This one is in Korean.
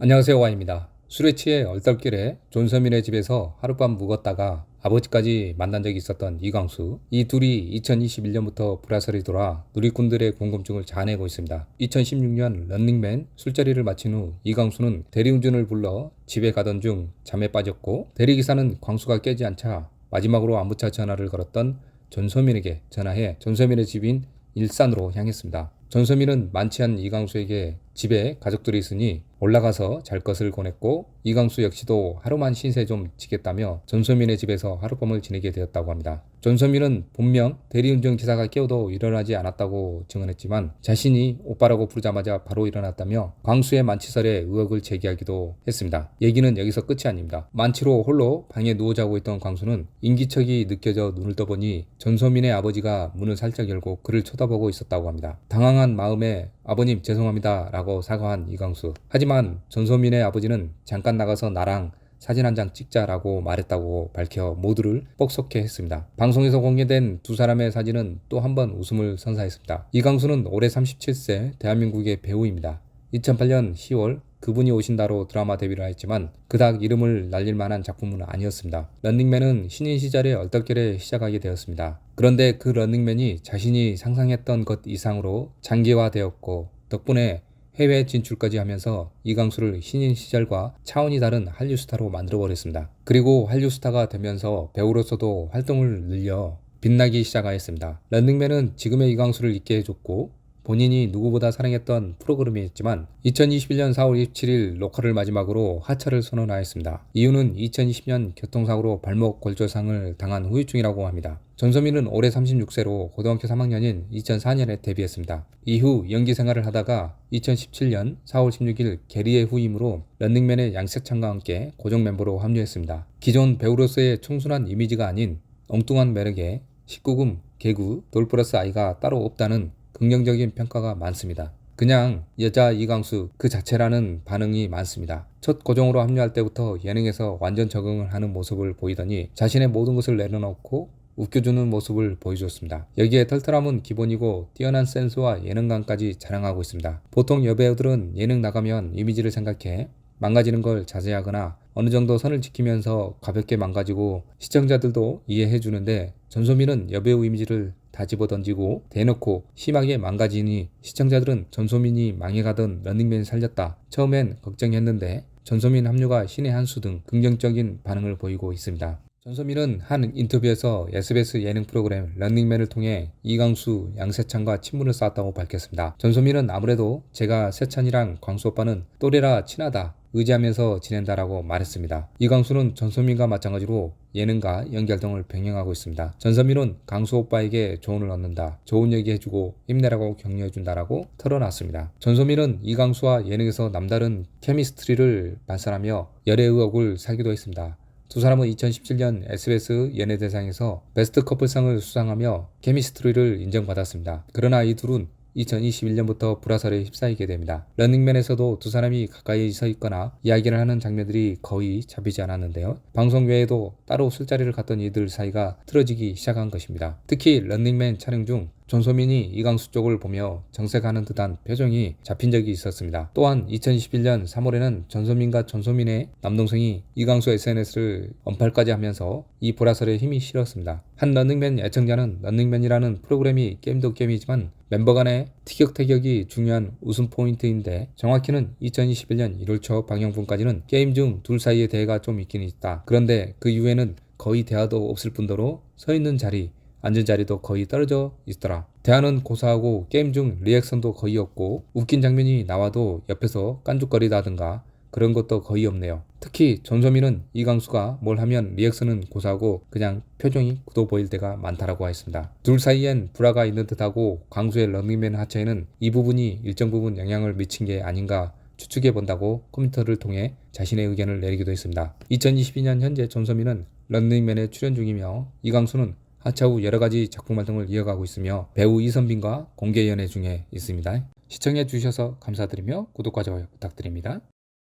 안녕하세요, 와입니다. 술에 취해 얼떨결에 존서민의 집에서 하룻밤 묵었다가 아버지까지 만난 적이 있었던 이광수. 이 둘이 2021년부터 불화설이 돌아 누리꾼들의 궁금증을 자아내고 있습니다. 2016년 런닝맨 술자리를 마친 후 이광수는 대리운전을 불러 집에 가던 중 잠에 빠졌고, 대리기사는 광수가 깨지 않자 마지막으로 안부차 전화를 걸었던 존서민에게 전화해 존서민의 집인 일산으로 향했습니다. 존서민은 만취한 이광수에게 집에 가족들이 있으니 올라가서 잘 것을 권했고, 이광수 역시도 하루만 신세 좀 지겠다며 존서민의 집에서 하룻밤을 지내게 되었다고 합니다. 존서민은 본명 대리운전 기사가 깨워도 일어나지 않았다고 증언했지만, 자신이 오빠라고 부르자마자 바로 일어났다며 광수의 만취설에 의혹을 제기하기도 했습니다. 얘기는 여기서 끝이 아닙니다. 만취로 홀로 방에 누워 자고 있던 광수는 인기척이 느껴져 눈을 떠보니 존서민의 아버지가 문을 살짝 열고 그를 쳐다보고 있었다고 합니다. 당황한 마음에 아버님 죄송합니다 라고 사과한 이광수. 하지만 존서민의 아버지는 잠깐 나가서 나랑 사진 한 장 찍자라고 말했다고 밝혀 모두를 뻑석해 했습니다. 방송에서 공개된 두 사람의 사진은 또 한 번 웃음을 선사했습니다. 이광수는 올해 37세 대한민국의 배우입니다. 2008년 10월 그분이 오신다로 드라마 데뷔를 했지만 그닥 이름을 날릴 만한 작품은 아니었습니다. 런닝맨은 신인 시절에 얼떨결에 시작하게 되었습니다. 그런데 그 런닝맨이 자신이 상상했던 것 이상으로 장기화되었고, 덕분에 해외 진출까지 하면서 이광수를 신인 시절과 차원이 다른 한류 스타로 만들어버렸습니다. 그리고 한류 스타가 되면서 배우로서도 활동을 늘려 빛나기 시작하였습니다. 런닝맨은 지금의 이광수를 있게 해줬고, 본인이 누구보다 사랑했던 프로그램이었지만 2021년 4월 27일 녹화를 마지막으로 하차를 선언하였습니다. 이유는 2020년 교통사고로 발목 골절상을 당한 후유증이라고 합니다. 존서민은 올해 36세로 고등학교 3학년인 2004년에 데뷔했습니다. 이후 연기 생활을 하다가 2017년 4월 16일 게리의 후임으로 런닝맨의 양세찬과 함께 고정 멤버로 합류했습니다. 기존 배우로서의 청순한 이미지가 아닌 엉뚱한 매력에 19금, 개구, 돌 플러스 아이가 따로 없다는 긍정적인 평가가 많습니다. 그냥 여자 이광수 그 자체라는 반응이 많습니다. 첫 고정으로 합류할 때부터 예능에서 완전 적응을 하는 모습을 보이더니 자신의 모든 것을 내려놓고 웃겨주는 모습을 보여줬습니다. 여기에 털털함은 기본이고 뛰어난 센스와 예능감까지 자랑하고 있습니다. 보통 여배우들은 예능 나가면 이미지를 생각해 망가지는 걸 자제하거나 어느 정도 선을 지키면서 가볍게 망가지고 시청자들도 이해해주는데, 존서민은 여배우 이미지를 다 집어던지고 대놓고 심하게 망가지니 시청자들은 존서민이 망해가던 런닝맨 살렸다, 처음엔 걱정했는데 존서민 합류가 신의 한 수 등 긍정적인 반응을 보이고 있습니다. 존서민은 한 인터뷰에서 SBS 예능 프로그램 런닝맨을 통해 이광수, 양세찬과 친분을 쌓았다고 밝혔습니다. 존서민은 아무래도 제가 세찬이랑 광수 오빠는 또래라 친하다, 의지하면서 지낸다라고 말했습니다. 이광수는 존서민과 마찬가지로 예능과 연기 활동을 병행하고 있습니다. 존서민은 광수 오빠에게 조언을 얻는다, 좋은 얘기 해주고 힘내라고 격려해준다라고 털어놨습니다. 존서민은 이광수와 예능에서 남다른 케미스트리를 발산하며 열애 의혹을 사기도 했습니다. 두 사람은 2017년 SBS 연예대상에서 베스트 커플상을 수상하며 케미스트리를 인정받았습니다. 그러나 이 둘은 2021년부터 불화설에 휩싸이게 됩니다. 런닝맨에서도 두 사람이 가까이 서 있거나 이야기를 하는 장면들이 거의 잡히지 않았는데요. 방송 외에도 따로 술자리를 갔던 이들 사이가 틀어지기 시작한 것입니다. 특히 런닝맨 촬영 중 존서민이 이광수 쪽을 보며 정색하는 듯한 표정이 잡힌 적이 있었습니다. 또한 2021년 3월에는 존서민과 존서민의 남동생이 이광수 SNS를 언팔까지 하면서 이 불화설에 힘이 실었습니다. 한 런닝맨 애청자는 런닝맨이라는 프로그램이 게임도 게임이지만 멤버 간의 티격태격이 중요한 웃음 포인트인데, 정확히는 2021년 1월 초 방영분까지는 게임 중 둘 사이의 대화가 좀 있긴 있다. 그런데 그 이후에는 거의 대화도 없을 뿐더러 서 있는 자리, 앉은 자리도 거의 떨어져 있더라. 대화는 고사하고 게임 중 리액션도 거의 없고, 웃긴 장면이 나와도 옆에서 깐죽거리다든가 그런 것도 거의 없네요. 특히 존서민은 이광수가 뭘 하면 리액션은 고사하고 그냥 표정이 굳어 보일 때가 많다라고 했습니다. 둘 사이엔 불화가 있는 듯하고 광수의 런닝맨 하차에는 이 부분이 일정 부분 영향을 미친 게 아닌가 추측해 본다고 컴퓨터를 통해 자신의 의견을 내리기도 했습니다. 2022년 현재 존서민은 런닝맨에 출연 중이며, 이광수는 하차 후 여러가지 작품 활동을 이어가고 있으며 배우 이선빈과 공개 연애 중에 있습니다. 시청해 주셔서 감사드리며 구독과 좋아요 부탁드립니다.